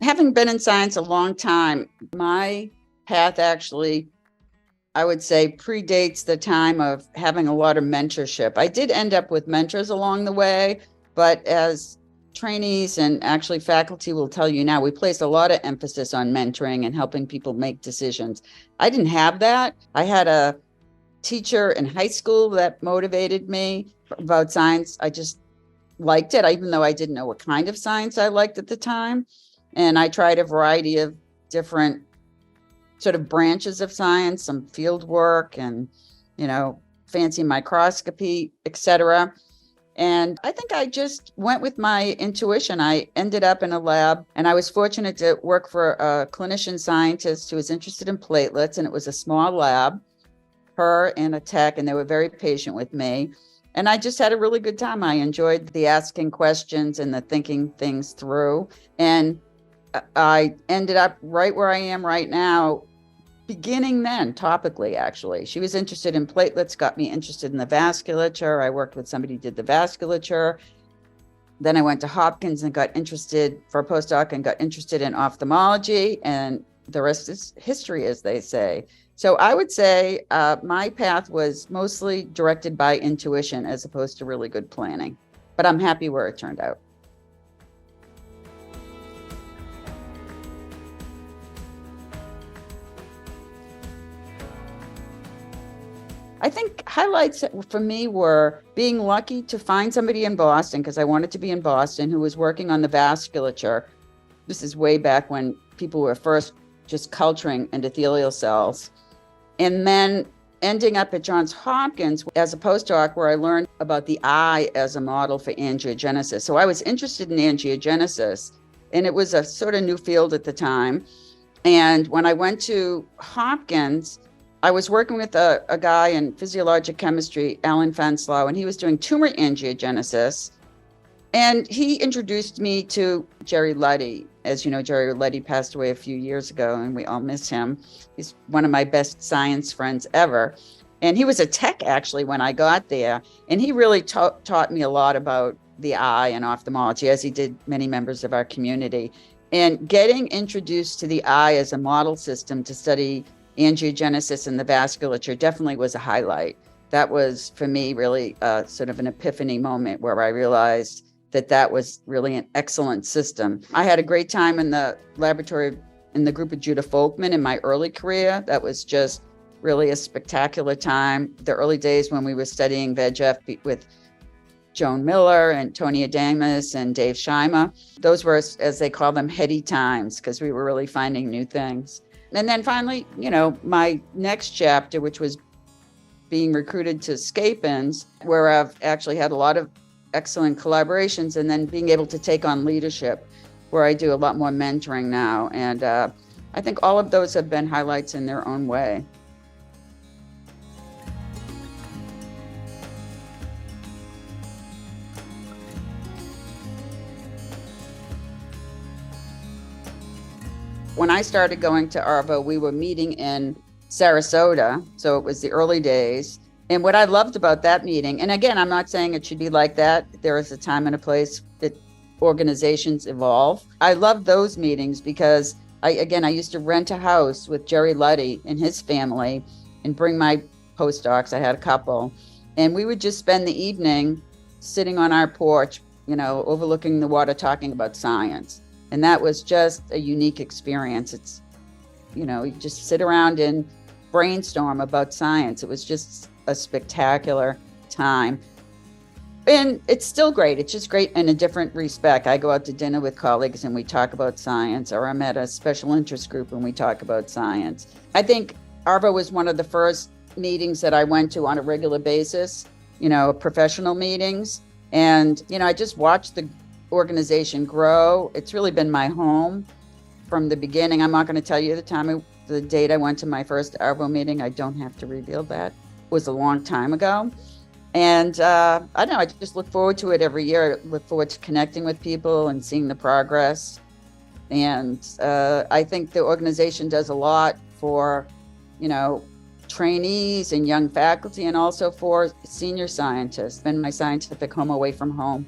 Having been in science a long time, my path actually, I would say, predates the time of having a lot of mentorship. I did end up with mentors along the way, but as trainees and actually faculty will tell you now, we place a lot of emphasis on mentoring and helping people make decisions. I didn't have that. I had a teacher in high school that motivated me about science. I just liked it, even though I didn't know what kind of science I liked at the time. And I tried a variety of different sort of branches of science, some field work and, fancy microscopy, etc. And I think I just went with my intuition. I ended up in a lab, and I was fortunate to work for a clinician scientist who was interested in platelets, and it was a small lab, her and a tech, and they were very patient with me. And I just had a really good time. I enjoyed the asking questions and the thinking things through. And I ended up right where I am right now, beginning then, topically, actually. She was interested in platelets, got me interested in the vasculature. I worked with somebody who did the vasculature. Then I went to Hopkins and got interested for a postdoc and got interested in ophthalmology. And the rest is history, as they say. So I would say my path was mostly directed by intuition as opposed to really good planning. But I'm happy where it turned out. I think highlights for me were being lucky to find somebody in Boston, because I wanted to be in Boston, who was working on the vasculature. This is way back when people were first just culturing endothelial cells. And then ending up at Johns Hopkins as a postdoc, where I learned about the eye as a model for angiogenesis. So I was interested in angiogenesis, and it was a sort of new field at the time. And when I went to Hopkins, I was working with a guy in physiologic chemistry, Alan Fanslow, and he was doing tumor angiogenesis. And he introduced me to Jerry Luddy. As you know, Jerry Luddy passed away a few years ago, and we all miss him. He's one of my best science friends ever. And he was a tech, actually, when I got there. And he really taught me a lot about the eye and ophthalmology, as he did many members of our community. And getting introduced to the eye as a model system to study angiogenesis and the vasculature definitely was a highlight. That was, for me, really sort of an epiphany moment where I realized that was really an excellent system. I had a great time in the laboratory in the group of Judah Folkman in my early career. That was just really a spectacular time. The early days when we were studying VEGF with Joan Miller and Tony Adamus and Dave Scheimer, those were, as they call them, heady times, because we were really finding new things. And then finally, my next chapter, which was being recruited to Scapins, where I've actually had a lot of excellent collaborations, and then being able to take on leadership, where I do a lot more mentoring now. And I think all of those have been highlights in their own way. When I started going to ARVO, we were meeting in Sarasota, so it was the early days. And what I loved about that meeting, and again, I'm not saying it should be like that. There is a time and a place that organizations evolve. I love those meetings because I used to rent a house with Jerry Luddy and his family and bring my postdocs. I had a couple, and we would just spend the evening sitting on our porch, overlooking the water, talking about science. And that was just a unique experience. It's, you just sit around and brainstorm about science. It was just a spectacular time. And it's still great. It's just great in a different respect. I go out to dinner with colleagues and we talk about science, or I'm at a special interest group and we talk about science. I think ARVO was one of the first meetings that I went to on a regular basis, professional meetings. And, I just watched the organization grow. It's really been my home from the beginning. I'm not going to tell you the date I went to my first ARVO meeting. I don't have to reveal that. It was a long time ago. And I don't know, I just look forward to it every year. I look forward to connecting with people and seeing the progress. And I think the organization does a lot for, trainees and young faculty, and also for senior scientists. It's been my scientific home away from home.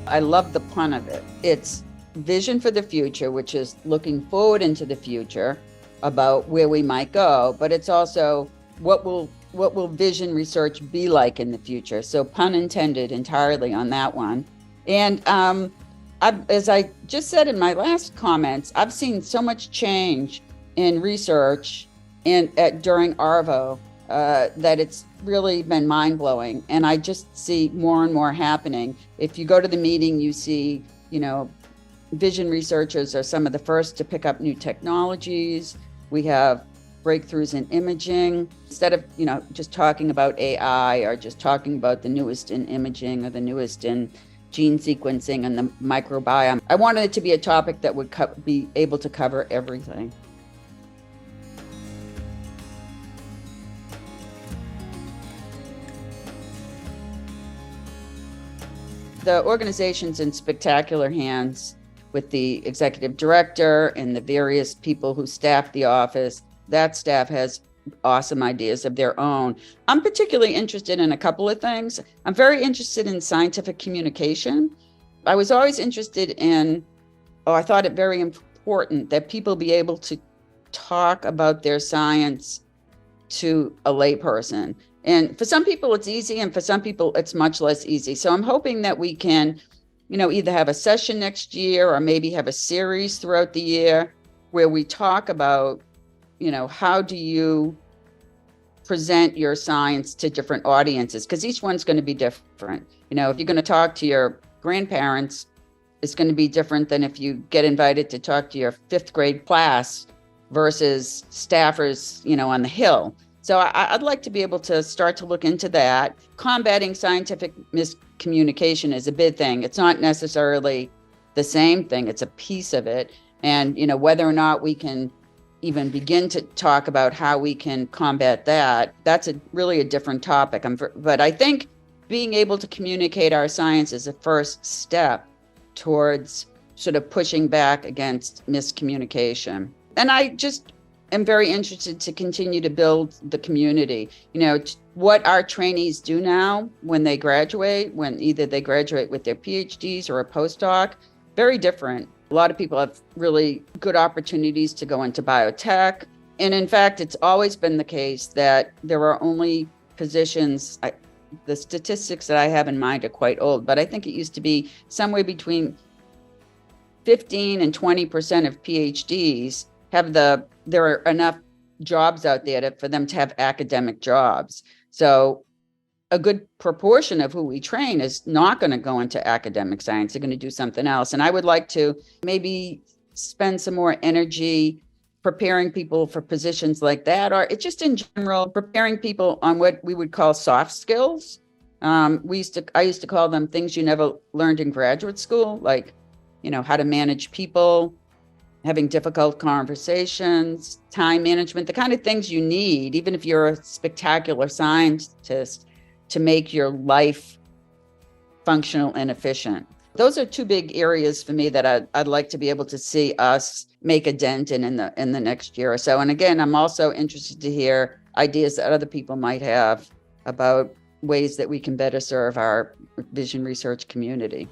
I love the pun of it. It's vision for the future, which is looking forward into the future about where we might go, but it's also what will vision research be like in the future? So pun intended entirely on that one. And as I just said in my last comments, I've seen so much change in research during ARVO that it's really been mind-blowing. And I just see more and more happening. If you go to the meeting, you see, vision researchers are some of the first to pick up new technologies. We have breakthroughs in imaging. Instead of, just talking about AI or just talking about the newest in imaging or the newest in gene sequencing and the microbiome, I wanted it to be a topic that would be able to cover everything. The organization's in spectacular hands with the executive director and the various people who staff the office. That staff has awesome ideas of their own. I'm particularly interested in a couple of things. I'm very interested in scientific communication. I was always interested in, I thought it very important that people be able to talk about their science to a layperson. And for some people it's easy, and for some people it's much less easy. So I'm hoping that we can, either have a session next year or maybe have a series throughout the year where we talk about, how do you present your science to different audiences? Because each one's going to be different. If you're going to talk to your grandparents, it's going to be different than if you get invited to talk to your fifth grade class versus staffers, on the Hill. So I'd like to be able to start to look into that. Combating scientific miscommunication is a big thing. It's not necessarily the same thing. It's a piece of it. And, whether or not we can even begin to talk about how we can combat that, that's really a different topic. But I think being able to communicate our science is a first step towards sort of pushing back against miscommunication. And I just am very interested to continue to build the community. What our trainees do now when they graduate, when either they graduate with their PhDs or a postdoc, very different. A lot of people have really good opportunities to go into biotech. And in fact, it's always been the case that there are only positions, the statistics that I have in mind are quite old, but I think it used to be somewhere between 15 and 20% of PhDs there are enough jobs out there for them to have academic jobs. So a good proportion of who we train is not going to go into academic science. They're going to do something else. And I would like to maybe spend some more energy preparing people for positions like that, or it's just in general, preparing people on what we would call soft skills. I used to call them things you never learned in graduate school, like, how to manage people, having difficult conversations, time management, the kind of things you need, even if you're a spectacular scientist, to make your life functional and efficient. Those are two big areas for me that I'd like to be able to see us make a dent in the next year or so. And again, I'm also interested to hear ideas that other people might have about ways that we can better serve our vision research community.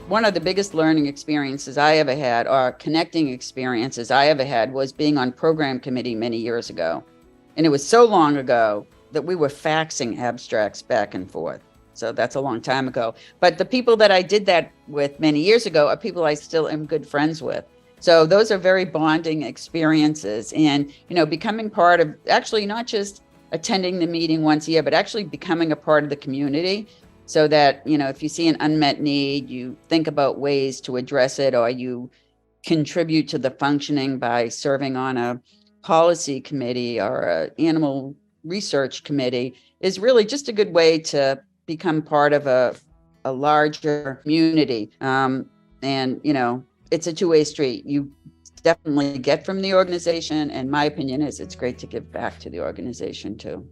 One of the biggest learning experiences I ever had, or connecting experiences I ever had, was being on program committee many years ago. And it was so long ago that we were faxing abstracts back and forth. So that's a long time ago. But the people that I did that with many years ago are people I still am good friends with. So those are very bonding experiences. And, becoming part of, actually not just attending the meeting once a year, but actually becoming a part of the community. So that, if you see an unmet need, you think about ways to address it, or you contribute to the functioning by serving on a policy committee or an animal research committee, is really just a good way to become part of a larger community. And, it's a two-way street. You definitely get from the organization. And my opinion is it's great to give back to the organization too.